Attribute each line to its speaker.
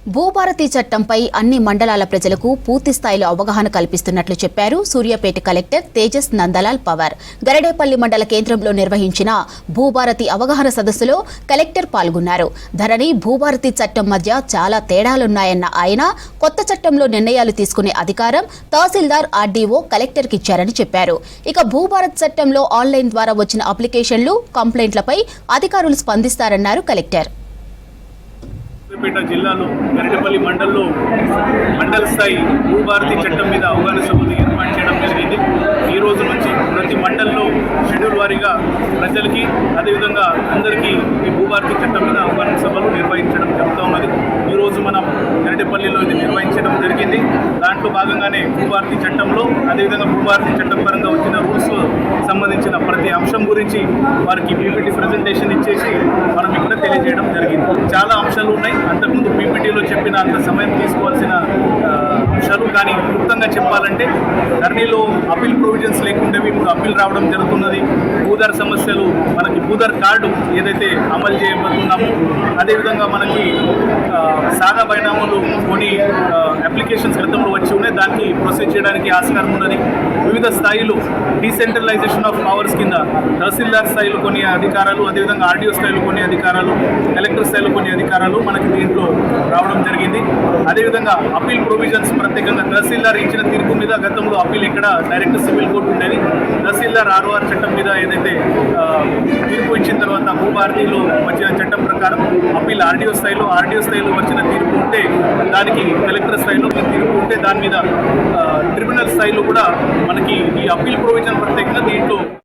Speaker 1: భూభారతి చట్టంపై అన్ని మండలాల ప్రజలకు పూర్తి స్థాయిలో అవగాహన కల్పిస్తున్నట్లు చెప్పారు సూర్యాపేట కలెక్టర్ తేజస్ నందలాల్ పవార్. గరడేపల్లి మండల కేంద్రంలో నిర్వహించిన భూభారతి అవగాహన సదస్సులో కలెక్టర్ పాల్గొన్నారు. ధరణి భూభారతి చట్టం మధ్య చాలా తేడాలున్నాయన్న ఆయన కొత్త చట్టంలో నిర్ణయాలు తీసుకునే అధికారం తహసీల్దార్, ఆర్డీఓ, కలెక్టర్కి ఇచ్చారని చెప్పారు. ఇక భూభారత్ చట్టంలో ఆన్లైన్ ద్వారా వచ్చిన అప్లికేషన్లు, కంప్లైంట్లపై అధికారులు స్పందిస్తారన్నారు కలెక్టర్.
Speaker 2: సూర్యాపేట జిల్లాలో గరిడపల్లి మండలంలో మండల స్థాయి భూభారతి చట్టం మీద అవగాహన సభలు ఏర్పాటు చేయడం జరిగింది. ఈ రోజు నుంచి ప్రతి మండలంలో షెడ్యూల్ వారీగా ప్రజలకి అదేవిధంగా అందరికీ ఈ భూభారతి చట్టం మీద అవగాహన సభలు నిర్వహించడం జరుగుతూ ఉన్నది. ఈరోజు మనం గరిడపల్లిలో ఇది నిర్వహించడం జరిగింది. దాంట్లో భాగంగానే భూభారతి చట్టంలో అదేవిధంగా భూభారతి చట్టం పరంగా వచ్చిన రూల్స్ సంబంధించిన ప్రతి అంశం గురించి వారికి పీపీటీ ప్రజెంటేషన్ ఇచ్చేసి మనం ఇక్కడ తెలియజేయడం జరిగింది. చాలా అంశాలు ఉన్నాయి. అంతకుముందు పీపీటీలో చెప్పిన అంత సమయం తీసుకోవాల్సిన అంశాలు, కానీ క్లుప్తంగా చెప్పాలంటే ధరణిలో అప్పీల్ ప్రొవిజన్స్ లేకుండేవి ఇప్పుడు అప్పీల్ రావడం జరుగుతున్నది. భూధర్ సమస్యలు, మనకి భూధర్ కార్డు ఏదైతే అమలు చేయబోతున్నామో అదేవిధంగా మనకి సాదా పరిణామాలు కొన్ని అప్లికేషన్స్ గతంలో వచ్చి ఉన్నాయి. దానికి ప్రొసీడ్ చేయడానికి ఆస్కారం ఉన్నది. వివిధ స్థాయిలో డీసెంట్రలైజేషన్ ఆఫ్ పవర్స్ కింద తహసీల్దార్ స్థాయిలో కొన్ని అధికారాలు, అదేవిధంగా ఆర్డీఓ స్థాయిలో కొన్ని అధికారాలు, కలెక్టర్ స్థాయిలో కొన్ని అధికారాలు మనకి దీంట్లో రావడం జరిగింది. అదేవిధంగా అప్పీల్ ప్రొవిజన్స్ ప్రత్యేకంగా తహసీల్దార్ ఇచ్చిన తీర్పు మీద గతంలో అప్పీల్ ఇక్కడ డైరెక్ట్ సివిల్ కోర్టు ఉండేది. తహసీల్దార్ ఆర్ఓఆర్ చట్టం మీద ఏదైతే తీర్పు ఇచ్చిన తర్వాత భూభారతిలో వచ్చిన చట్టం ప్రకారం అప్పీల్ ఆర్డీఓ స్థాయిలో వచ్చిన తీర్పు ఉంటే దానికి కలెక్టర్ స్థాయిలో తీర్పు ఉంటే దాని మీద ట్రిబ్యునల్ స్థాయిలో కూడా మనకి ఈ అప్పీల్ ప్రొవిజన్ ప్రత్యేకంగా దీంట్లో